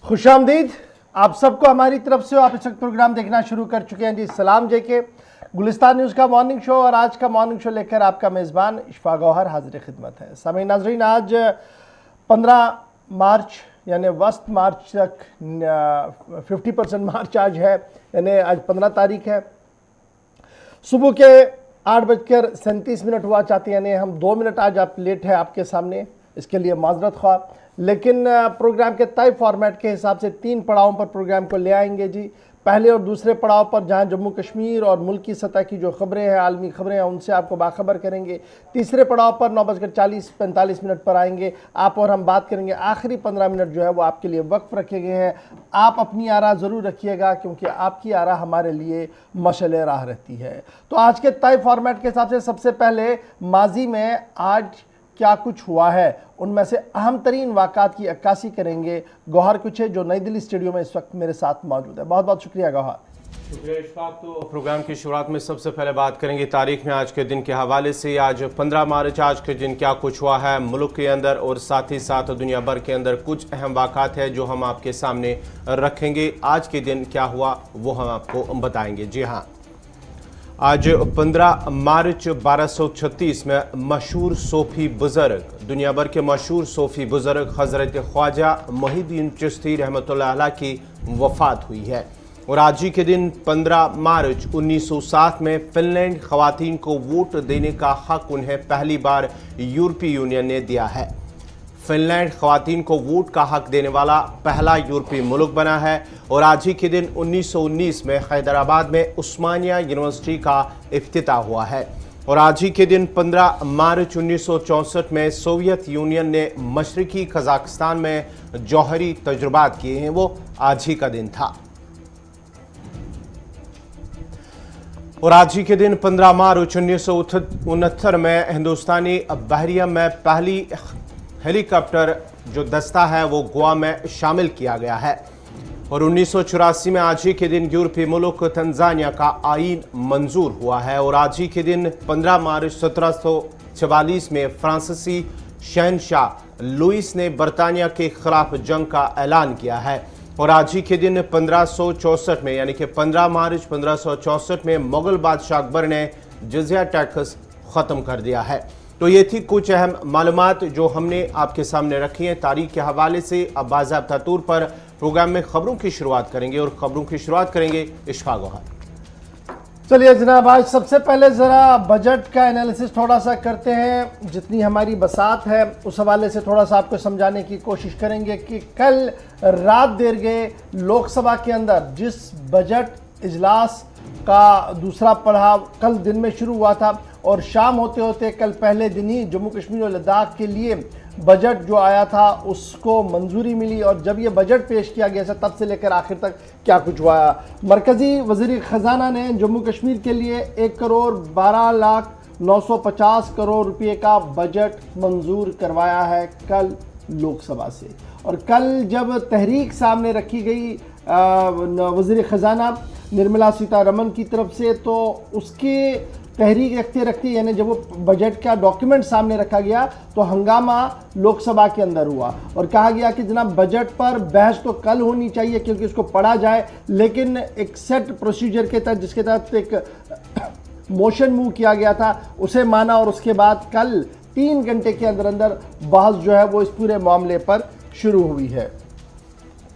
खुशामदीद आप सबको हमारी तरफ से। आप इस वक्त प्रोग्राम देखना शुरू कर चुके हैं जी। सलाम जेके गुलिस्तान न्यूज़ का मॉर्निंग शो, और आज का मॉर्निंग शो लेकर आपका मेज़बान इशफा गौहर हाजिर खिदमत है। सामीन नाज़रीन, आज 15 मार्च यानी वस्त मार्च तक 50% मार्च आज है, यानी आज 15 तारीख है। सुबह के 8:37 हुआ चाहते हैं, यानी हम 2 मिनट आज आप लेट है आपके सामने, इसके लिए माजरत ख्वाह। लेकिन प्रोग्राम के तय फॉर्मेट के हिसाब से 3 पड़ावों पर प्रोग्राम को ले आएंगे जी। पहले और दूसरे पड़ाव पर जहां जम्मू कश्मीर और मुल्क की सतह की जो खबरें हैं, आलमी खबरें हैं, उनसे आपको बाखबर करेंगे। तीसरे पड़ाव पर 9:40-45 पर आएंगे आप और हम बात करेंगे। आखिरी 15 मिनट जो है वो आपके लिए वक्फ रखे गए हैं। आप अपनी आरा ज़रूर रखिएगा, क्योंकि आपकी आरा हमारे लिए मशअले राह रहती है। तो आज के तय फॉर्मेट के हिसाब से सबसे पहले माजी में आज क्या कुछ हुआ है, उनमें से अहम तरीन वाक़ात की अक्कासी करेंगे गौहर कुछे, जो नई दिल्ली स्टूडियो में इस वक्त मेरे साथ मौजूद है। बहुत बहुत शुक्रिया गौहर। शुक्रिया इशफाक। तो प्रोग्राम की शुरुआत में सबसे पहले बात करेंगे तारीख में आज के दिन के हवाले से। आज 15 मार्च, आज के दिन क्या कुछ हुआ है मुल्क के अंदर और साथ ही साथ दुनिया भर के अंदर। कुछ अहम वाक़ात है जो हम आपके सामने रखेंगे। आज के दिन क्या हुआ वो हम आपको बताएंगे। जी हाँ, आज 15 मार्च 1236 में मशहूर सूफी बुज़ुर्ग, दुनिया भर के मशहूर सूफी बुज़ुर्ग हज़रत ख्वाजा मोहिउद्दीन चिश्ती रहमतुल्लाह अलैह की वफ़ात हुई है। और आज ही के दिन 15 मार्च 1907 में फिनलैंड ख़वातीन को वोट देने का हक़ उन्हें पहली बार यूरोपीय यूनियन ने दिया है। फिनलैंड ख़वातीन को वोट का हक देने वाला पहला यूरोपीय मुल्क बना है। और आज ही के दिन 1919 में हैदराबाद में उस्मानिया यूनिवर्सिटी का इफ्तिताह हुआ है। और आज ही के दिन 15 मार्च 1964 में सोवियत यूनियन ने मशरकी कजाकिस्तान में जौहरी तजुर्बात किए हैं, वो आज ही का दिन था। और आज ही के दिन 15 मार्च 1969 में हिंदुस्तानी बहरिया में पहली हेलीकॉप्टर जो दस्ता है वो गोवा में शामिल किया गया है। और 1984 में आज ही के दिन यूरोपीय मुल्क तंजानिया का आईन मंजूर हुआ है। और आज ही के दिन 15 मार्च 1744 में फ्रांसीसी शहनशाह लुइस ने बरतानिया के खिलाफ जंग का ऐलान किया है। और आज ही के दिन 1564 में, यानी कि 15 मार्च 1564 में मुगल बादशाह अकबर ने जजिया टैक्स ख़त्म कर दिया है। तो ये थी कुछ अहम मालूमात जो हमने आपके सामने रखी हैं तारीख के हवाले से। अब बाज़ाब्ता तौर पर प्रोग्राम में खबरों की शुरुआत करेंगे, और खबरों की शुरुआत करेंगे इशफा गौहर। चलिए जनाब, आज सबसे पहले ज़रा बजट का एनालिसिस थोड़ा सा करते हैं। जितनी हमारी बसात है उस हवाले से थोड़ा सा आपको समझाने की कोशिश करेंगे कि कल रात देर गए लोकसभा के अंदर जिस बजट इजलास का दूसरा पड़ाव कल दिन में शुरू हुआ था, और शाम होते होते कल पहले दिन ही जम्मू कश्मीर और लद्दाख के लिए बजट जो आया था उसको मंजूरी मिली। और जब ये बजट पेश किया गया था तब से लेकर आखिर तक क्या कुछ हुआ। मरकज़ी वज़ीर ख़जाना ने जम्मू कश्मीर के लिए 1,12,950 करोड़ रुपये का बजट मंजूर करवाया है कल लोकसभा से। और कल जब तहरीक सामने रखी गई वज़ीर ख़जाना निर्मला सीतारमन की तरफ से, तो उसके तहरीक रखते रखते, यानी जब वो बजट का डॉक्यूमेंट सामने रखा गया तो हंगामा लोकसभा के अंदर हुआ। और कहा गया कि जनाब बजट पर बहस तो कल होनी चाहिए क्योंकि उसको पढ़ा जाए, लेकिन एक सेट प्रोसीजर के तहत जिसके तहत एक मोशन मूव किया गया था उसे माना। और उसके बाद कल 3 घंटे के अंदर अंदर बहस जो है वो इस पूरे मामले पर शुरू हुई है।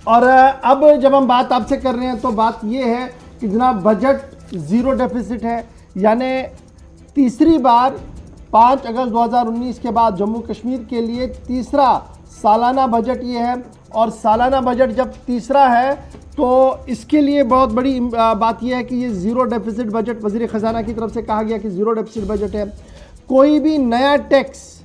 और अब जब हम बात आपसे कर रहे हैं तो बात ये है कि जनाब बजट ज़ीरो डेफिसिट है, यानी तीसरी बार 5 अगस्त 2019 के बाद जम्मू कश्मीर के लिए तीसरा सालाना बजट ये है। और सालाना बजट जब तीसरा है तो इसके लिए बहुत बड़ी बात यह है कि ये ज़ीरो डेफिसिट बजट, वज़ीर ख़जाना की तरफ से कहा गया कि ज़ीरो डेफिसिट बजट है। कोई भी नया टैक्स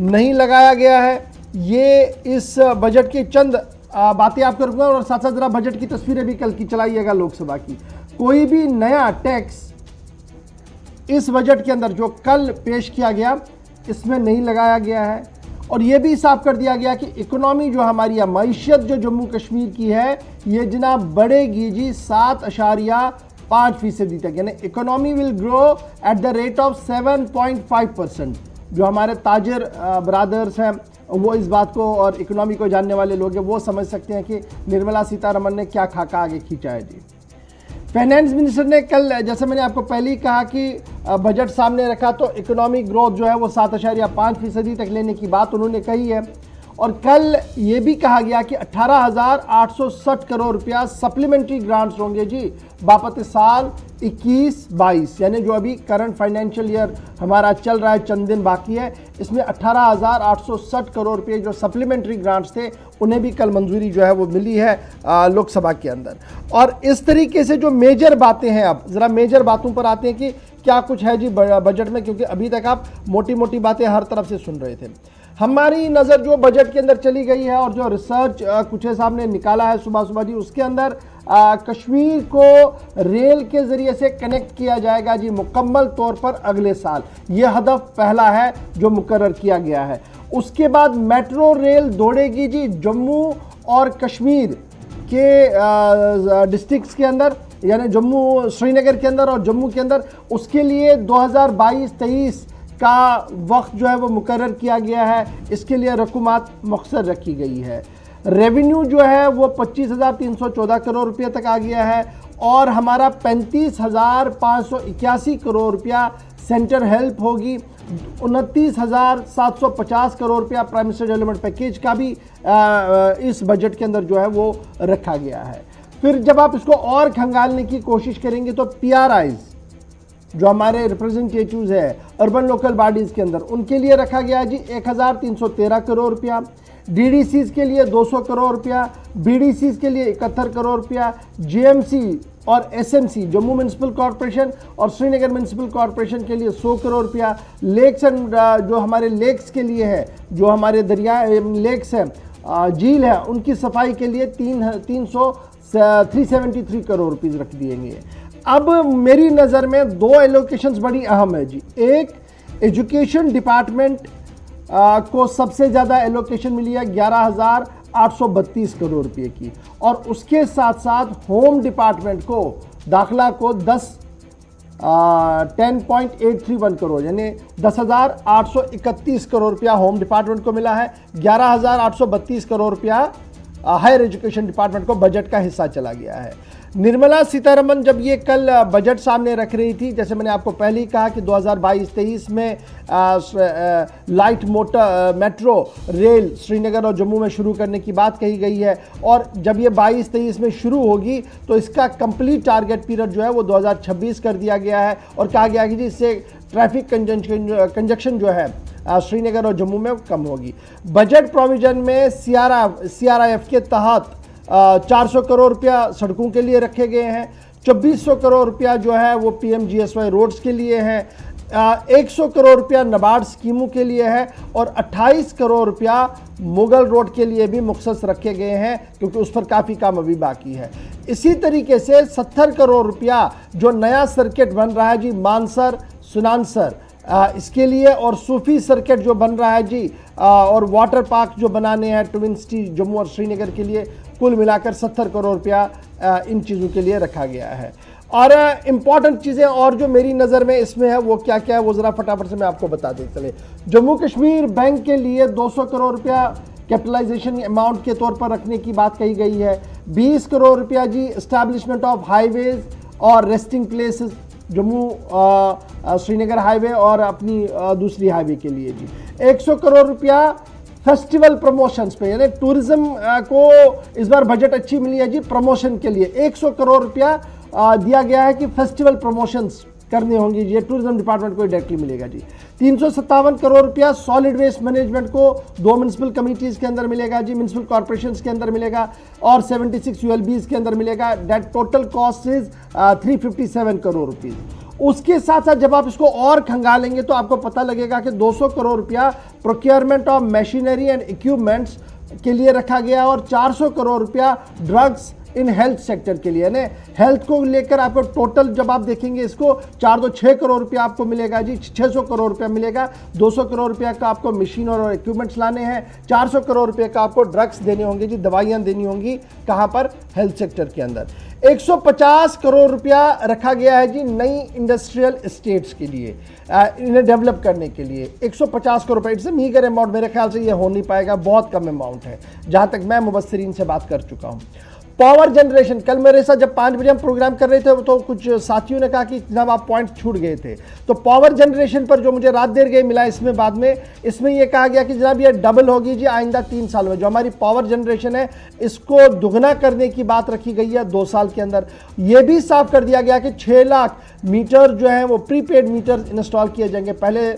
नहीं लगाया गया है। ये इस बजट की चंद बातें आपको रखूँगा, और साथ साथ ज़रा बजट की तस्वीरें भी कल की चलाइएगा लोकसभा की। कोई भी नया टैक्स इस बजट के अंदर जो कल पेश किया गया इसमें नहीं लगाया गया है। और ये भी साफ कर दिया गया कि इकोनॉमी जो हमारी है, मईशत जो जम्मू कश्मीर की है, ये जनाब बढ़ेगी जी 7.5% तक, यानी economy will grow at the rate of 7.5%। जो हमारे ताजिर ब्रादर्स हैं वो इस बात को और इकोनॉमी को जानने वाले लोग हैं वो समझ सकते हैं कि निर्मला सीतारमण ने क्या खाका आगे खींचा है जी। फाइनेंस मिनिस्टर ने कल, जैसे मैंने आपको पहले ही कहा कि बजट सामने रखा तो इकोनॉमिक ग्रोथ जो है वो 7.5% तक लेने की बात उन्होंने कही है। और कल ये भी कहा गया कि 18,860 करोड़ रुपया सप्लीमेंट्री ग्रांट्स होंगे जी बापत साल 21-22, यानी जो अभी करंट फाइनेंशियल ईयर हमारा चल रहा है, चंद दिन बाकी है, इसमें 18,860 करोड़ रुपये जो सप्लीमेंट्री ग्रांट्स थे उन्हें भी कल मंजूरी जो है वो मिली है लोकसभा के अंदर। और इस तरीके से जो मेजर बातें हैं, अब ज़रा मेजर बातों पर आते हैं कि क्या कुछ है जी बजट में, क्योंकि अभी तक आप मोटी मोटी बातें हर तरफ से सुन रहे थे। हमारी नज़र जो बजट के अंदर चली गई है और जो रिसर्च कुछ साहब ने निकाला है सुबह सुबह जी, उसके अंदर कश्मीर को रेल के ज़रिए से कनेक्ट किया जाएगा जी मुकम्मल तौर पर अगले साल। ये हदफ पहला है जो मुकर्रर किया गया है। उसके बाद मेट्रो रेल दौड़ेगी जी जम्मू और कश्मीर के डिस्ट्रिक्ट्स के अंदर, यानी जम्मू श्रीनगर के अंदर और जम्मू के अंदर। उसके लिए 2022-23 का वक्त जो है वो मुकर्रर किया गया है। इसके लिए रकूमात मकसद रखी गई है। रेवेन्यू जो है वो 25,314 करोड़ रुपये तक आ गया है और हमारा 35,581 करोड़ रुपया सेंटर हेल्प होगी। 29,750 करोड़ रुपया प्राइम मिनिस्टर डेवलपमेंट पैकेज का भी इस बजट के अंदर जो है वो रखा गया है। फिर जब आप इसको और खंगालने की कोशिश करेंगे तो PRIs जो हमारे रिप्रेजेंटेटिव्स है अर्बन लोकल बॉडीज़ के अंदर, उनके लिए रखा गया जी 1,313 करोड़ रुपया, DDCs के लिए 200 करोड़ रुपया, BDCs के लिए 71 करोड़ रुपया, JMC और SMC जम्मू म्यूनसिपल कॉरपोरेशन और श्रीनगर म्यूनसिपल कॉरपोरेशन के लिए 100 करोड़ रुपया, लेक्स एंड जो हमारे लेक्स के लिए है, जो हमारे दरिया लेक्स हैं, झील है, उनकी सफाई के लिए 373 करोड़ रुपीज़ रख दिए गए। अब मेरी नज़र में दो एलोकेशंस बड़ी अहम है जी। एक, एजुकेशन डिपार्टमेंट को सबसे ज़्यादा एलोकेशन मिली है 11,832 करोड़ रुपए की, और उसके साथ साथ होम डिपार्टमेंट को, दाखिला को 10.831 करोड़ यानी 10,831 करोड़ रुपया होम डिपार्टमेंट को मिला है। 11,832 करोड़ रुपया हायर एजुकेशन डिपार्टमेंट को बजट का हिस्सा चला गया है। निर्मला सीतारमण जब ये कल बजट सामने रख रही थी, जैसे मैंने आपको पहले ही कहा कि 2022-23 में light motor metro rail Srinagar और जम्मू में शुरू करने की बात कही गई है, और जब ये 22-23 में शुरू होगी तो इसका कंप्लीट टारगेट पीरियड जो है वो 2026 कर दिया गया है, और कहा गया कि इससे ट्रैफिक कंजक्शन जो है श्रीनगर और जम्मू में कम होगी। बजट प्रोविजन में CRIF के तहत 400 करोड़ रुपया सड़कों के लिए रखे गए हैं, 2400 करोड़ रुपया जो है वो PMGSY रोड्स के लिए है, 100 करोड़ रुपया नाबार्ड स्कीमों के लिए है, और 28 करोड़ रुपया मुगल रोड के लिए भी मुख्तस रखे गए हैं, क्योंकि उस पर काफ़ी काम अभी बाकी है। इसी तरीके से 70 करोड़ रुपया जो नया सर्किट बन रहा है जी मानसर सुनानसर, इसके लिए, और सूफी सर्किट जो बन रहा है जी, और वाटर पार्क जो बनाने हैं ट्विन सिटी जम्मू और श्रीनगर के लिए, कुल मिलाकर 70 करोड़ रुपया इन चीज़ों के लिए रखा गया है। और इम्पॉर्टेंट चीज़ें और जो मेरी नज़र में इसमें है वो क्या क्या है वो ज़रा फटाफट से मैं आपको बता दें चले। जम्मू कश्मीर बैंक के लिए 200 करोड़ रुपया कैपिटलाइजेशन अमाउंट के तौर पर रखने की बात कही गई है। 20 करोड़ रुपया जी इस्टेब्लिशमेंट ऑफ हाईवेज और resting places Jammu Srinagar highway और अपनी दूसरी हाईवे के लिए जी। 100 करोड़ रुपया फेस्टिवल प्रमोशंस पे, यानी टूरिज्म को इस बार बजट अच्छी मिली है जी प्रमोशन के लिए। 100 करोड़ रुपया दिया गया है कि फेस्टिवल प्रमोशंस करने होंगी, ये टूरिज्म डिपार्टमेंट को डायरेक्टली मिलेगा जी। 357 करोड़ रुपया सॉलिड वेस्ट मैनेजमेंट को 2 म्यूनसिपल कमिटीज़ के अंदर मिलेगा जी, म्यूनसिपल कॉर्पोरेशंस के अंदर मिलेगा, और 76 ULBs के अंदर मिलेगा। That total cost is 357 crore rupees. उसके साथ साथ जब आप इसको और खंगालेंगे तो आपको पता लगेगा कि 200 करोड़ रुपया procurement of machinery and equipments के लिए रखा गया, और 400 करोड़ रुपया ड्रग्स इन हेल्थ सेक्टर के लिए, यानी हेल्थ को लेकर आपको टोटल जब आप देखेंगे इसको 406 करोड़ रुपया आपको मिलेगा जी, 600 करोड़ रुपया मिलेगा, 200 करोड़ रुपया का आपको मशीन और इक्विपमेंट्स लाने हैं, 400 करोड़ रुपये का आपको ड्रग्स देने होंगे जी, दवाइयाँ देनी होंगी, कहाँ पर, हेल्थ सेक्टर के अंदर। 150 करोड़ रुपया रखा गया है जी नई इंडस्ट्रियल एस्टेट्स के लिए, इन्हें डेवलप करने के लिए। 150 करोड़ रुपये, इट्स मीगर अमाउंट, मेरे ख्याल से ये हो नहीं पाएगा, बहुत कम अमाउंट है जहां तक मैं मुबस्सिरीन से बात कर चुका हूं। पावर जनरेशन, कल मेरे साथ जब 5 बजे हम प्रोग्राम कर रहे थे तो कुछ साथियों ने कहा कि जनाब आप पॉइंट छूट गए थे, तो पावर जनरेशन पर जो मुझे रात देर गई मिला इसमें बाद में, इसमें यह कहा गया कि जनाब ये डबल होगी जी आइंदा 3 साल में। जो हमारी पावर जनरेशन है इसको दुगना करने की बात रखी गई है 2 साल के अंदर। यह भी साफ कर दिया गया कि 6 लाख मीटर जो है वो प्रीपेड मीटर इंस्टॉल किए जाएंगे। पहले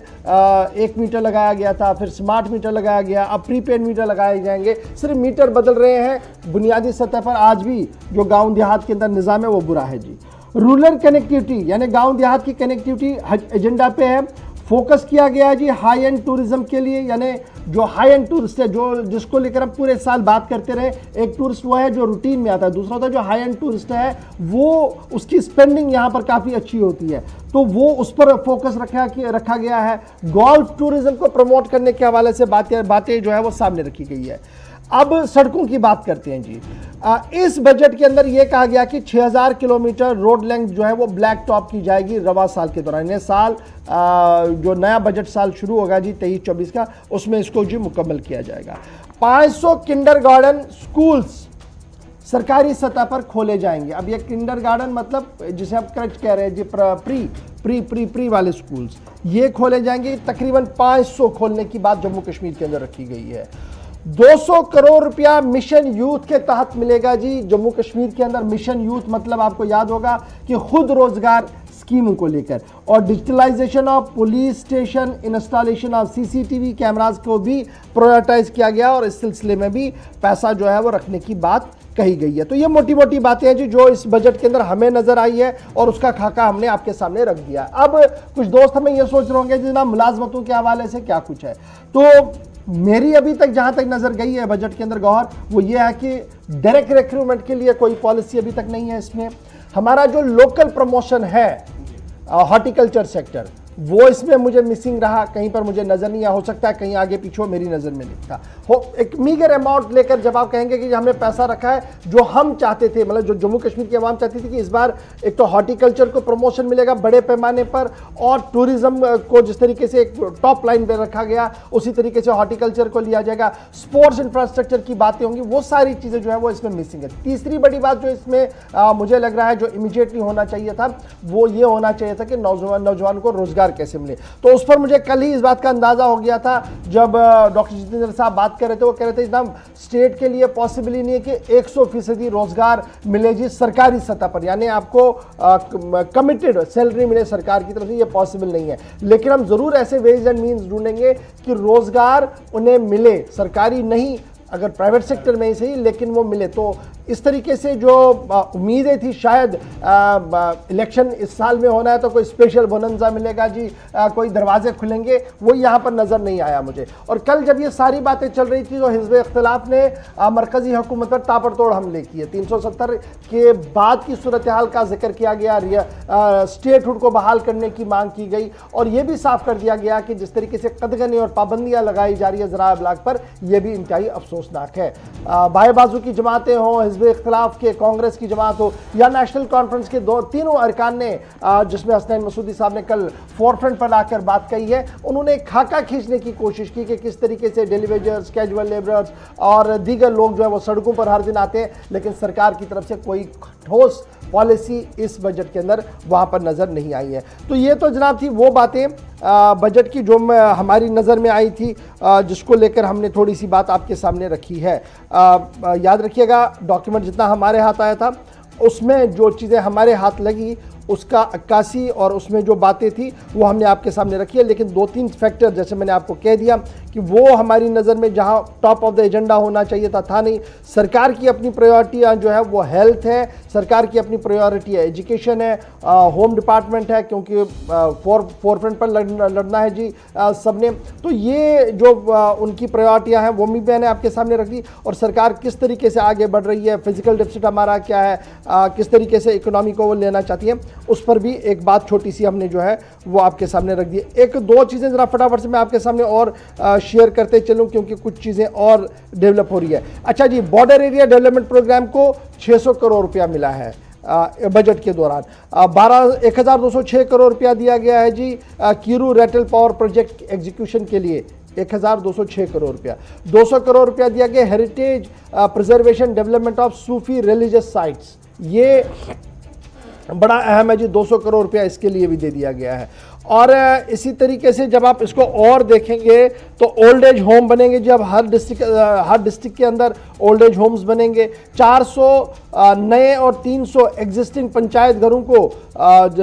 1 मीटर लगाया गया था, फिर स्मार्ट मीटर लगाया गया, अब प्रीपेड मीटर लगाए जाएंगे। सिर्फ मीटर बदल रहे हैं, बुनियादी सतह पर आज भी जो गांव देहात के अंदर निजाम है वो बुरा है जी। रूरल कनेक्टिविटी यानी गांव देहात की कनेक्टिविटी एजेंडा पे है, फोकस किया गया है जी हाई एंड टूरिज्म के लिए, यानी जो हाई एंड टूरिस्ट है, जो जिसको लेकर हम पूरे साल बात करते रहे। एक टूरिस्ट वो है जो रूटीन में आता है, दूसरा होता है जो हाई एंड टूरिस्ट है, वो उसकी स्पेंडिंग यहाँ पर काफ़ी अच्छी होती है, तो वो उस पर फोकस रखा गया है। गोल्फ टूरिज्म को प्रमोट करने के हवाले से बातें जो है वो सामने रखी गई है। अब सड़कों की बात करते हैं जी। इस बजट के अंदर यह कहा गया कि 6000 किलोमीटर रोड लेंथ जो है वो ब्लैक टॉप की जाएगी रवा साल के दौरान। ये साल जो नया बजट साल शुरू होगा जी 23-24 का, उसमें इसको जी मुकम्मल किया जाएगा। 500 किंडरगार्टन स्कूल्स सरकारी सतह पर खोले जाएंगे। अब ये किंडरगार्टन मतलब जिसे आप करेक्ट कह रहे हैं जी, प्री वाले स्कूल्स ये खोले जाएंगे। तकरीबन 500 खोलने की बात जम्मू कश्मीर के अंदर रखी गई है। 200 करोड़ रुपया मिशन यूथ के तहत मिलेगा जी जम्मू कश्मीर के अंदर। मिशन यूथ मतलब आपको याद होगा कि खुद रोजगार स्कीमों को लेकर, और digitalisation of police station, installation of CCTV cameras को भी प्रायोरिटाइज किया गया, और इस सिलसिले में भी पैसा जो है वो रखने की बात कही गई है। तो ये मोटी मोटी बातें हैं जी जो इस बजट के अंदर हमें नजर आई है, और उसका खाका हमने आपके सामने रख दिया। अब कुछ दोस्त हमें ये सोच रहे होंगे जनाब मुलाजमतों के हवाले से क्या कुछ है, तो मेरी अभी तक जहां तक नजर गई है बजट के अंदर गौर, वो ये है कि डायरेक्ट रिक्रूटमेंट के लिए कोई पॉलिसी अभी तक नहीं है इसमें। हमारा जो लोकल प्रमोशन है हॉर्टिकल्चर सेक्टर, वो इसमें मुझे मिसिंग रहा, कहीं पर मुझे नजर नहीं आया। हो सकता है कहीं आगे पीछे मेरी नजर में लिखा हो। एक मीगर अमाउंट लेकर जब आप कहेंगे कि हमने पैसा रखा है, जो हम चाहते थे, मतलब जो जम्मू कश्मीर की आवाम चाहती थी कि इस बार एक तो हॉर्टिकल्चर को प्रमोशन मिलेगा बड़े पैमाने पर, और टूरिज्म को जिस तरीके से एक टॉप लाइन पर रखा गया उसी तरीके से हॉर्टिकल्चर को लिया जाएगा। स्पोर्ट्स इंफ्रास्ट्रक्चर की बातें होंगी, वो सारी चीजें जो है वो इसमें मिसिंग है। तीसरी बड़ी बात जो इसमें मुझे लग रहा है जो इमीडिएटली होना चाहिए था, वो ये होना चाहिए था कि नौजवान को रोजगार कैसे मिले। तो उस पर मुझे कल ही इस बात का अंदाजा हो गया था जब डॉक्टर जितेंद्र साहब बात कर रहे थे। वो कह रहे थे एकदम स्टेट के लिए पॉसिबल ही नहीं है कि 100% रोजगार मिले जी सरकारी सतह पर, यानी आपको कमिटेड सैलरी मिले सरकार की तरफ से, ये पॉसिबल नहीं है। लेकिन हम जरूर ऐसे वेज एंड मीन्स ढूंढेंगे कि रोजगार उन्हें मिले, सरकारी नहीं, अगर प्राइवेट सेक्टर में ही सही, लेकिन वो मिले। तो इस तरीके से जो उम्मीदें थी, शायद इलेक्शन इस साल में होना है तो कोई स्पेशल बोनंजा मिलेगा जी, कोई दरवाजे खुलेंगे, वो यहाँ पर नज़र नहीं आया मुझे। और कल जब ये सारी बातें चल रही थी तो हिज़्ब इख्तिलाफ ने मरकज़ी हुकूमत पर ताबड़तोड़ हमले किए। 370 के बाद की सूरत हाल का जिक्र किया गया, स्टेटहुड को बहाल करने की मांग की गई, और ये भी साफ कर दिया गया कि जिस तरीके से कदगनी और पाबंदियाँ लगाई जा रही है ज़राए अबलाग पर, यह भी इंतहाई अफसोसनाक है। बाएं बाजू की जमातें हों, हिज़्ब इख्तिलाफ के कांग्रेस की जमात हो, या नेशनल कॉन्फ्रेंस के तीनों अरकान ने, जिसमें हसनैन मसूदी साहब ने कल फोरफ्रंट पर आकर बात कही है, उन्होंने खाका खींचने की कोशिश की कि किस तरीके से डेली वेजर्स, कैजुअल लेबरर्स और दीगर लोग जो है वो सड़कों पर हर दिन आते हैं, लेकिन सरकार की तरफ से कोई ठोस पॉलिसी इस बजट के अंदर वहाँ पर नज़र नहीं आई है। तो ये तो जनाब थी वो बातें बजट की जो हमारी नज़र में आई थी, जिसको लेकर हमने थोड़ी सी बात आपके सामने रखी है। याद रखिएगा डॉक्यूमेंट जितना हमारे हाथ आया था उसमें जो चीज़ें हमारे हाथ लगी उसका 81 और उसमें जो बातें थी वो हमने आपके सामने रखी है। लेकिन 2-3 फैक्टर जैसे मैंने आपको कह दिया कि वो हमारी नज़र में जहां टॉप ऑफ द एजेंडा होना चाहिए था नहीं। सरकार की अपनी प्रायोरिटियां जो है वो हेल्थ है, सरकार की अपनी प्रायोरिटी है एजुकेशन है, होम डिपार्टमेंट है, क्योंकि फोरफ्रंट पर लड़ना है जी सबने। तो ये जो उनकी प्रायोरिटियां हैं वो भी मैंने आपके सामने रख दी, और सरकार किस तरीके से आगे बढ़ रही है, फिजिकल डेफिसिट हमारा क्या है, किस तरीके से इकोनॉमी को वो लेना चाहती है, उस पर भी एक बात छोटी सी हमने जो है वो आपके सामने रख दी। एक दो चीज़ें ज़रा फटाफट से मैं आपके सामने और शेयर करते चलूँ, क्योंकि कुछ चीज़ें और डेवलप हो रही है। अच्छा जी, बॉर्डर एरिया डेवलपमेंट प्रोग्राम को 600 करोड़ रुपया मिला है बजट के दौरान। 1206 करोड़ रुपया दिया गया है जी Kiru Ratle power project execution के लिए, 1206 करोड़ रुपया। 200 करोड़ रुपया दिया गया heritage preservation development of Sufi religious sites, ये बड़ा अहम है जी, 200 करोड़ रुपया इसके लिए भी दे दिया गया है। और इसी तरीके से जब आप इसको और देखेंगे तो ओल्ड एज होम बनेंगे जी, अब हर डिस्ट्रिक्ट के अंदर ओल्ड एज होम्स बनेंगे। 400 नए और 300 एग्जिस्टिंग पंचायत घरों को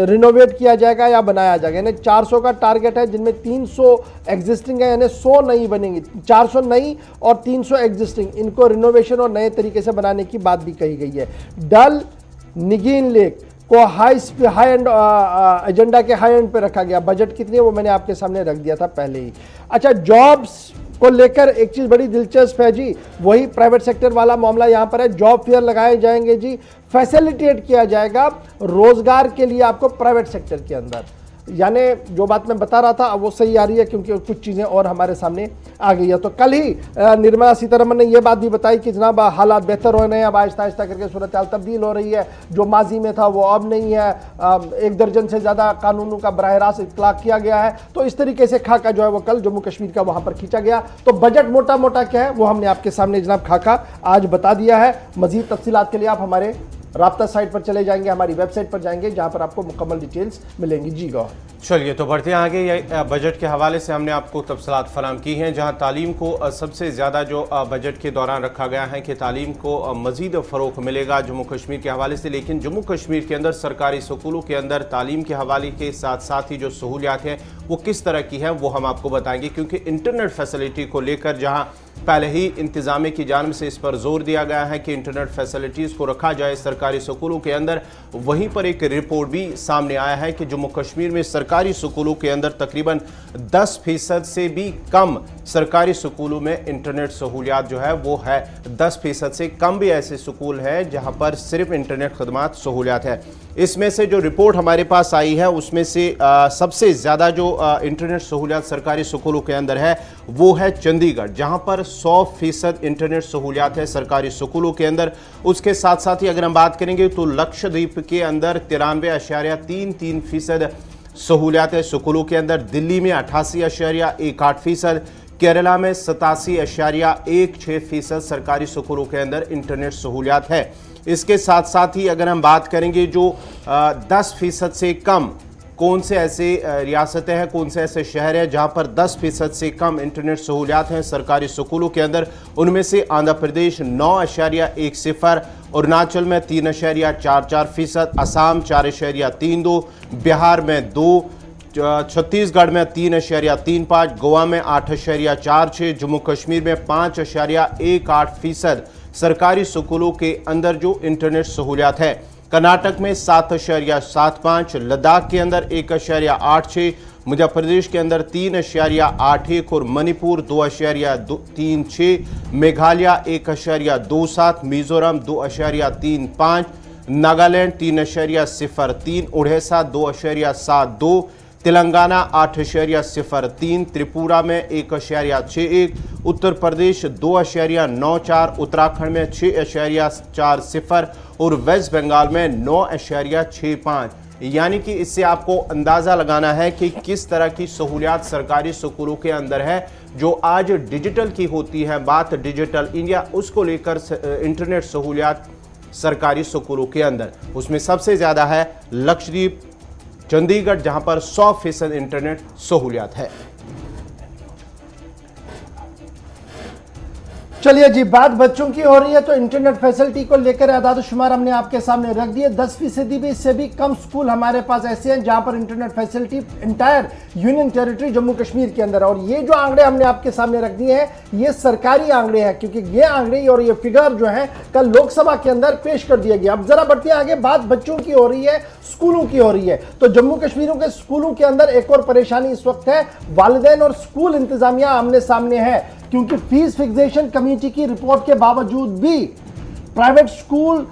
रिनोवेट किया जाएगा या बनाया जाएगा, यानी 400 का टारगेट है, जिनमें 300 एग्जिस्टिंग है, यानी 100 नई बनेंगी। 400 नई और 300 एग्जिस्टिंग, इनको रिनोवेशन और नए तरीके से बनाने की बात भी कही गई है। डल निगीन लेक को हाई एंड एजेंडा के हाई एंड पे रखा गया। बजट कितनी है वो मैंने आपके सामने रख दिया था पहले ही। अच्छा, जॉब्स को लेकर एक चीज बड़ी दिलचस्प है जी, वही प्राइवेट सेक्टर वाला मामला यहां पर है। जॉब फेयर लगाए जाएंगे जी, फैसिलिटेट किया जाएगा रोजगार के लिए आपको प्राइवेट सेक्टर के अंदर। यानी जो बात मैं बता रहा था वो सही आ रही है, क्योंकि कुछ चीज़ें और हमारे सामने आ गई है। तो कल ही निर्मला सीतारमण ने यह बात भी बताई कि जनाब हालात बेहतर हो रहे हैं, अब आहिस्ता आहिस्ता करके सूरत हाल तब्दील हो रही है, जो माजी में था वो अब नहीं है। 1 दर्जन से ज़्यादा कानूनों का बराह रास्त इतलाक किया गया है। तो इस तरीके से खाका जो है वो कल जम्मू कश्मीर का वहाँ पर खींचा गया। तो बजट मोटा मोटा क्या है वो हमने आपके सामने जनाब खाका आज बता दिया है। मजीद तफसीलात के लिए आप हमारे राब्ता साइट पर चले जाएंगे, हमारी वेबसाइट पर जाएंगे, जहां पर आपको मुकम्मल डिटेल्स मिलेंगी। जी गौर। चलिए तो बढ़ते हैं आगे। ये बजट के हवाले से हमने आपको तफसीलात फराहम की हैं, जहां तालीम को सबसे ज़्यादा जो बजट के दौरान रखा गया है कि तालीम को मज़ीद फ़रोग़ मिलेगा जम्मू कश्मीर के हवाले से। लेकिन जम्मू कश्मीर के अंदर सरकारी स्कूलों के अंदर तालीम के हवाले के साथ साथ ही जो सहूलियात हैं वो किस तरह की है वो हम आपको बताएंगे, क्योंकि इंटरनेट फैसिलिटी को लेकर जहाँ पहले ही इंतज़ामिया की जानिब से इस पर जोर दिया गया है कि इंटरनेट फैसिलिटीज़ को रखा जाए सरकारी स्कूलों के अंदर, वहीं पर एक रिपोर्ट भी सामने आया है कि जम्मू कश्मीर में सरकारी स्कूलों के अंदर तकरीबन 10% से भी कम सरकारी स्कूलों में इंटरनेट सहूलियात जो है वो है। 10% से कम भी ऐसे स्कूल हैं जहां पर सिर्फ इंटरनेट खदमात सहूलियात है। इसमें से जो रिपोर्ट हमारे पास आई है उसमें से सबसे ज़्यादा जो इंटरनेट सहूलियात सरकारी स्कूलों के अंदर है वो है चंडीगढ़, जहां पर 100% इंटरनेट सहूलियात है सरकारी स्कूलों के अंदर। उसके साथ साथ ही अगर हम बात करेंगे तो लक्षद्वीप के अंदर 93.33% सहूलियात है स्कूलों के अंदर। दिल्ली में 88.18%, केरला में 87.16% सरकारी स्कूलों के अंदर इंटरनेट सहूलियात है। इसके साथ साथ ही अगर हम बात करेंगे जो 10% से कम कौन से ऐसे रियासतें हैं, कौन से ऐसे शहर हैं जहां पर 10% से कम इंटरनेट सहूलियात हैं सरकारी स्कूलों के अंदर, उनमें से आंध्र प्रदेश 9.10, अरुणाचल में 3.44%, असम 4.32, बिहार में 2, छत्तीसगढ़ में 3.35, गोवा में 8.46, जम्मू कश्मीर में 5.18% सरकारी स्कूलों के अंदर जो इंटरनेट सहूलियात है। कर्नाटक में 7.75, लद्दाख के अंदर 1.86, मध्य प्रदेश के अंदर 3.81 और मणिपुर 2.36, मेघालय 1.27, मिजोरम 2.35, नागालैंड 3.03, उड़ीसा 2.72, तेलंगाना 8.03, त्रिपुरा में 1.61, उत्तर प्रदेश 2.94, उत्तराखंड में 6.40 और वेस्ट बंगाल में 9.65। यानी कि इससे आपको अंदाज़ा लगाना है कि किस तरह की सहूलियात सरकारी स्कूलों के अंदर है। जो आज डिजिटल की होती है बात, डिजिटल इंडिया, उसको लेकर इंटरनेट सहूलियात सरकारी स्कूलों के अंदर उसमें सबसे ज़्यादा है लक्षद्वीप, चंडीगढ़, जहां पर 100% इंटरनेट सहूलियात है। चलिए जी, बात बच्चों की हो रही है तो इंटरनेट फैसिलिटी को लेकर आदाद शुमार हमने आपके सामने रख दिए। 10% भी इससे भी कम स्कूल हमारे पास ऐसे हैं जहां पर internet facility entire union territory Jammu Kashmir के अंदर है। और ये जो आंकड़े हमने आपके सामने रख दिए हैं ये सरकारी आंकड़े हैं, क्योंकि ये आंकड़े और ये फिगर जो है कल लोकसभा के अंदर पेश कर दिया गया। अब जरा बढ़ते हैं आगे, बात बच्चों की हो रही है, स्कूलों की हो रही है। तो जम्मू कश्मीरों के स्कूलों के अंदर एक और परेशानी इस वक्त है, वालिदैन और स्कूल इंतजामिया आमने सामने है, क्योंकि फीस फिक्सेशन कमेटी की रिपोर्ट के बावजूद भी प्राइवेट स्कूल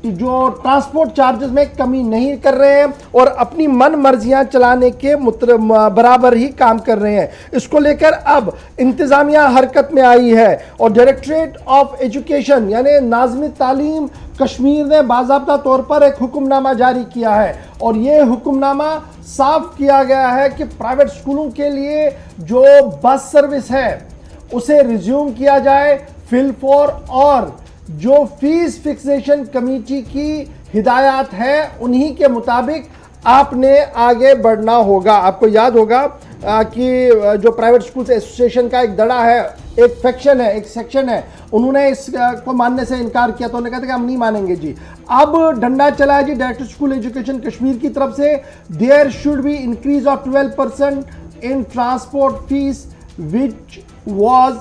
जो ट्रांसपोर्ट चार्जेस में कमी नहीं कर रहे हैं और अपनी मन मर्जियां चलाने के बराबर ही काम कर रहे हैं। इसको लेकर अब इंतजामिया हरकत में आई है और डायरेक्टरेट ऑफ एजुकेशन यानी नाज़िम तालीम कश्मीर ने बाज़ाब्ता तौर पर एक हुक्मनामा जारी किया है और ये हुक्मनामा साफ किया गया है कि प्राइवेट स्कूलों के लिए जो बस सर्विस है उसे रिज्यूम किया जाए फिल फॉर, और जो फीस फिक्सेशन कमेटी की हिदायत है उन्हीं के मुताबिक आपने आगे बढ़ना होगा। आपको याद होगा कि जो प्राइवेट स्कूल्स एसोसिएशन का एक दड़ा है, एक सेक्शन है, उन्होंने इसको मानने से इनकार किया तो उन्होंने कहा था कि हम नहीं मानेंगे जी। अब डंडा चला है जी डायरेक्टर स्कूल एजुकेशन कश्मीर की तरफ से, there should be increase of 12% in transport fees which was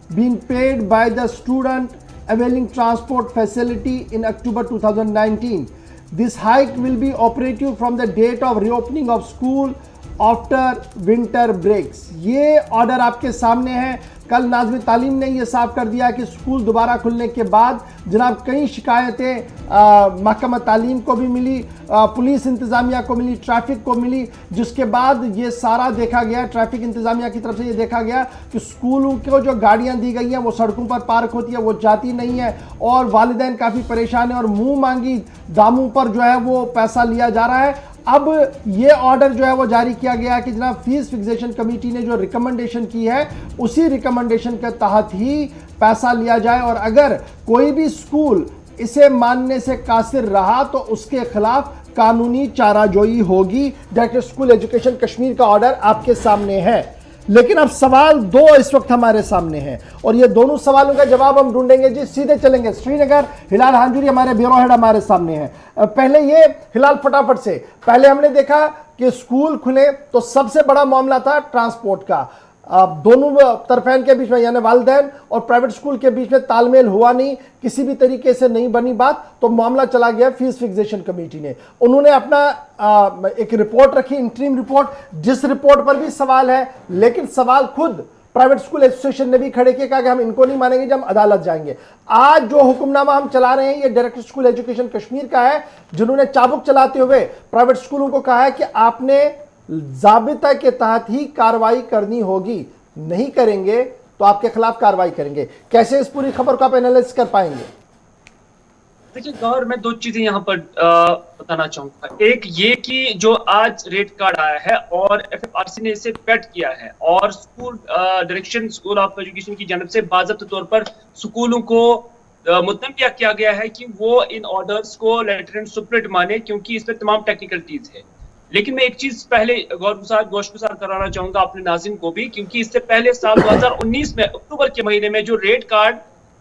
being paid by the student availing transport facility in October 2019. This hike will be operative from the date of reopening of school after winter breaks. ये order आपके सामने है। कल नाज़िम तालीम ने यह साफ कर दिया कि स्कूल दोबारा खुलने के बाद जनाब कई शिकायतें महकमा तालीम को भी मिली, पुलिस इंतज़ामिया को मिली, ट्रैफिक को मिली, जिसके बाद ये सारा देखा गया, ट्रैफिक इंतज़ामिया की तरफ से ये देखा गया कि स्कूलों को जो गाड़ियां दी गई हैं वो सड़कों पर पार्क होती है, वो जाती नहीं है और वालिदैन काफ़ी परेशान है और मुँह मांगी दामों पर जो है वो पैसा लिया जा रहा है। अब ये ऑर्डर जो है वो जारी किया गया है कि जनाब फीस फिक्सेशन कमेटी ने जो रिकमेंडेशन की है उसी रिकमेंडेशन के तहत ही पैसा लिया जाए और अगर कोई भी स्कूल इसे मानने से कासिर रहा तो उसके खिलाफ कानूनी चाराजोई होगी। डायरेक्टर स्कूल एजुकेशन कश्मीर का ऑर्डर आपके सामने है, लेकिन अब सवाल दो इस वक्त हमारे सामने हैं और ये दोनों सवालों का जवाब हम ढूंढेंगे जी। सीधे चलेंगे श्रीनगर, हिलाल हांजूरी हमारे ब्यूरो हेड हमारे सामने हैं। पहले ये हिलाल फटाफट से, पहले हमने देखा कि स्कूल खुले तो सबसे बड़ा मामला था ट्रांसपोर्ट का। दोनों तरफैन के बीच में यानी वालिदैन और प्राइवेट स्कूल के बीच में तालमेल हुआ नहीं, किसी भी तरीके से नहीं बनी बात, तो मामला चला गया फीस फिक्सेशन कमेटी ने। उन्होंने अपना एक रिपोर्ट रखी, इंटरिम रिपोर्ट, जिस रिपोर्ट पर भी सवाल है, लेकिन सवाल खुद प्राइवेट स्कूल एसोसिएशन ने भी खड़े किए, कहा कि हम इनको नहीं मानेंगे, जब हम अदालत जाएंगे। आज जो हुक्मनामा हम चला रहे हैं ये डायरेक्टर स्कूल एजुकेशन कश्मीर का है, जिन्होंने चाबुक चलाते हुए प्राइवेट स्कूलों को कहा है कि आपने ज़ाबिता के तहत ही कार्रवाई करनी होगी, नहीं करेंगे तो आपके खिलाफ कार्रवाई करेंगे। कैसे इस पूरी खबर को आप एनालिसिस कर पाएंगे? देखिए गौर, मैं दो चीजें यहाँ पर बताना चाहूंगा। एक ये कि जो आज रेट कार्ड आया है और FFRC ने इसे पेट किया है और school direction school of education की जानिब से बाज़ाब्ता तौर पर स्कूलों को मुतनबिया किया गया है कि वो इन ऑर्डर्स को लेटर एंड सुपरेट माने, क्योंकि इस पर तमाम टेक्निकलिटीज है। लेकिन मैं एक चीज पहले गोशगुजार कराना चाहूंगा अपने नाज़िम को भी, क्योंकि इससे पहले साल 2019 में अक्टूबर के महीने में जो rate card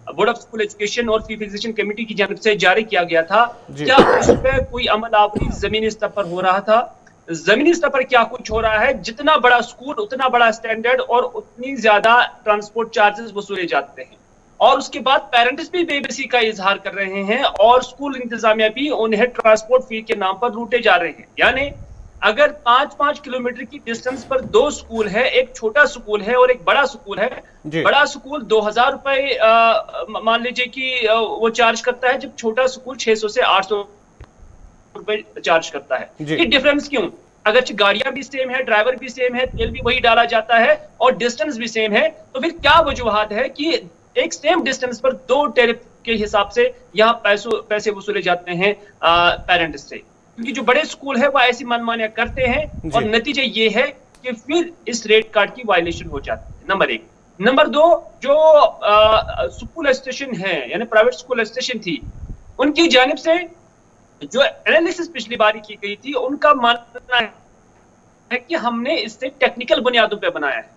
board of school education और फी फिक्सेशन कमेटी की जानिब से जारी किया गया था, क्या उस पर कोई अमल आवरी जमीनी स्तर पर हो रहा था? जमीनी स्तर पर क्या कुछ हो रहा है? जितना बड़ा स्कूल उतना बड़ा स्टैंडर्ड और उतनी ज्यादा ट्रांसपोर्ट चार्जेस वसूले जाते हैं और उसके बाद पेरेंट्स भी बेबसी का इजहार कर रहे हैं और स्कूल इंतजामिया भी उन्हें ट्रांसपोर्ट फी के नाम पर लूटे जा रहे हैं। यानी अगर 5-5 किलोमीटर की डिस्टेंस पर दो स्कूल है, एक छोटा स्कूल है और एक बड़ा स्कूल है, बड़ा स्कूल 2000 रुपए मान लीजिए कि वो चार्ज करता है, जब छोटा स्कूल 600 से 800 रुपए चार्ज करता है। ये डिफरेंस क्यों? अगर गाड़ियां भी सेम है, ड्राइवर भी सेम है, तेल भी वही डाला जाता है और डिस्टेंस भी सेम है, तो फिर क्या वजूहात है कि एक सेम डिस्टेंस पर दो टैरिफ के हिसाब से यहाँ पैसे वसूले जाते हैं पेरेंट्स से? क्योंकि जो बड़े स्कूल है वो ऐसी मनमानियां करते हैं और नतीजा ये है कि फिर इस रेट कार्ड की वायलेशन हो जाती है। नंबर एक। नंबर दो, जो स्कूल एसोसिएशन है यानी प्राइवेट स्कूल एसोसिएशन थी, उनकी जानिब से जो एनालिसिस पिछली बारी की गई थी, उनका मानना है कि हमने इससे टेक्निकल बुनियादों पे बनाया है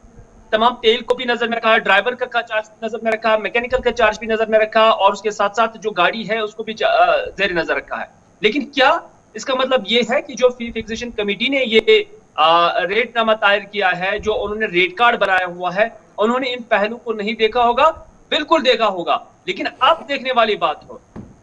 तमाम तेल को भी नजर में रखा, ड्राइवर का चार्ज नजर में रखा, मैकेनिकल का चार्ज भी नजर में रखा, और उसके साथ साथ जो गाड़ी है उसको भी जेर नजर रखा है। लेकिन क्या इसका मतलब ये है कि जो फी फिक्सेशन कमेटी ने ये रेटनामा दायर किया है, जो उन्होंने रेट कार्ड बनाया हुआ है, उन्होंने इन पहलू को नहीं देखा होगा? बिल्कुल देखा होगा। लेकिन अब देखने वाली बात हो,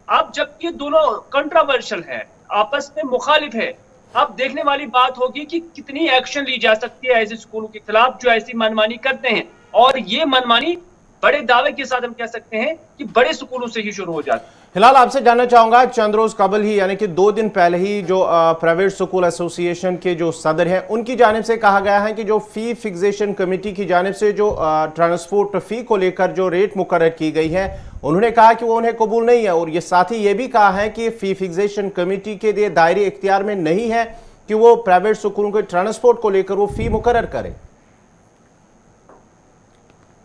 अब जब ये दोनों कंट्रोवर्शियल है, आपस में मुखालिफ है, अब देखने वाली बात होगी कि कितनी एक्शन ली जा सकती है ऐसे स्कूलों के खिलाफ जो ऐसी मनमानी करते हैं। और ये मनमानी बड़े दावे के साथ हम कह सकते हैं कि बड़े स्कूलों से ही शुरू हो जाती है। हिलाल, आपसे जानना चाहूंगा, चंद रोज कबल ही यानी कि 2 दिन पहले ही जो प्राइवेट स्कूल एसोसिएशन के जो सदर हैं उनकी जानिब से कहा गया है कि जो फी फिक्सेशन कमेटी की जानिब से जो ट्रांसपोर्ट फी को लेकर जो रेट मुकर्रर की गई है, उन्होंने कहा कि वो उन्हें कबूल नहीं है। और ये साथ ही ये भी कहा है कि फी फिक्सेशन कमेटी के लिए दायरे इख्तियार में नहीं है कि वो प्राइवेट स्कूलों के ट्रांसपोर्ट को लेकर वो फी मुकर्रर करे।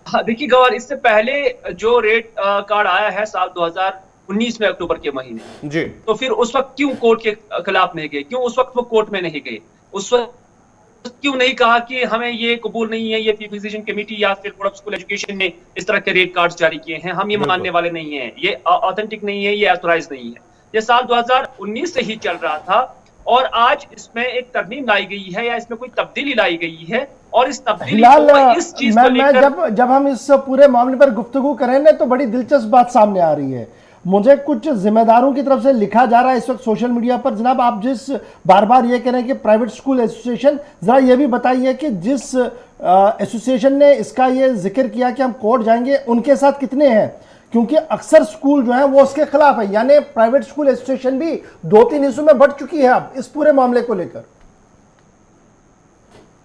हाँ, देखिए गौर, इससे पहले जो रेट कार्ड आया है साल 2019 में अक्टूबर के महीने जी, तो फिर उस वक्त क्यों कोर्ट के खिलाफ नहीं गए? क्यों उस वक्त वो कोर्ट में नहीं गए? उस वक्त क्यों नहीं कहा कि हमें ये कबूल नहीं है, ये फी फिक्सेशन कमेटी या फिर बोर्ड ऑफ स्कूल एजुकेशन ने इस तरह के रेट कार्ड्स जारी किए हैं, हम ये मानने वाले नहीं हैं, ये ऑथेंटिक नहीं है, ये ऑथराइज नहीं है। ये साल 2019 से ही चल रहा था और आज इसमें एक तरमीम लाई गई है या इसमें कोई तब्दीली लाई गई है। और इस तब्दीली को, इस चीज को लेकर जब हम इस पूरे मामले पर गुफ्तगू करें ना, तो बड़ी दिलचस्प बात सामने आ रही है। मुझे कुछ जिम्मेदारों की तरफ से लिखा जा रहा है इस वक्त सोशल मीडिया पर, जनाब आप जिस बार बार ये कह रहे हैं कि प्राइवेट स्कूल एसोसिएशन, जरा ये भी बताइए कि जिस एसोसिएशन ने इसका ये जिक्र किया कि हम कोर्ट जाएंगे, उनके साथ कितने हैं? क्योंकि अक्सर स्कूल जो है वो उसके खिलाफ है, यानी प्राइवेट स्कूल एसोसिएशन भी 2-3 हिस्सों में बढ़ चुकी है अब इस पूरे मामले को लेकर।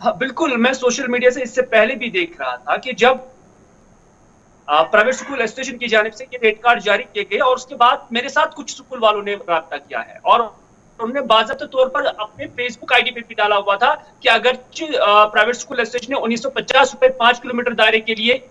हाँ बिल्कुल, मैं सोशल मीडिया से इससे पहले भी देख रहा था कि जब प्राइवेट स्कूल एसोसिएशन की जानिब से ये रेट कार्ड जारी किए गए और उसके बाद मेरे साथ कुछ स्कूल वालों ने राब्ता किया है और उन्होंने बाज़ाब्ता तौर पर अपने फेसबुक आईडी पे भी डाला हुआ था कि अगर प्राइवेट स्कूल एसोसिएशन ने 1950 रुपए 5 किलोमीटर दायरे के लिए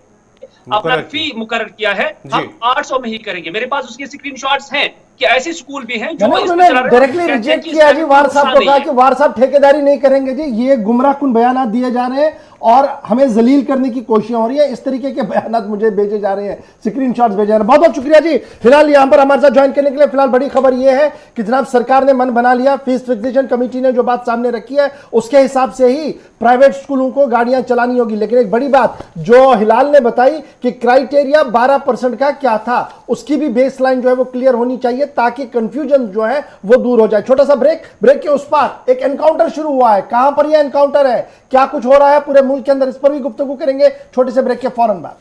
अपना फी मुकर्रर किया है, हम 800 में ही करेंगे। मेरे पास उसके स्क्रीनशॉट्स हैं कि ऐसे स्कूल भी हैं जो उन्होंने डायरेक्टली रिजेक्ट किया जी। वार साहब को कहा कि वार साहब ठेकेदारी नहीं करेंगे जी, ये गुमराहकुन बयान दिए जा रहे हैं और हमें जलील करने की कोशिश हो रही है, इस तरीके के बयान मुझे भेजे जा रहे हैं, स्क्रीनशॉट्स भेजे जा रहे हैं। बहुत बहुत शुक्रिया जी फिलहाल यहां पर हमारे साथ ज्वाइन करने के लिए। फिलहाल बड़ी खबर यह है कि जनाब सरकार ने मन बना लिया, फीस फिक्सेशन कमेटी ने जो बात सामने रखी है उसके हिसाब से ही प्राइवेट स्कूलों को गाड़ियां चलानी होगी। लेकिन एक बड़ी बात जो हिलाल ने बताई कि क्राइटेरिया 12% का क्या था, उसकी भी बेस लाइन जो है वो क्लियर होनी चाहिए ताकि कंफ्यूजन जो है वो दूर हो जाए। छोटा सा ब्रेक के उस पार एक एनकाउंटर शुरू हुआ है। कहां पर यह एनकाउंटर है, क्या कुछ हो रहा है पूरे मुल्क के अंदर, इस पर भी गुफ्तगू करेंगे छोटे से ब्रेक के फौरन बाद।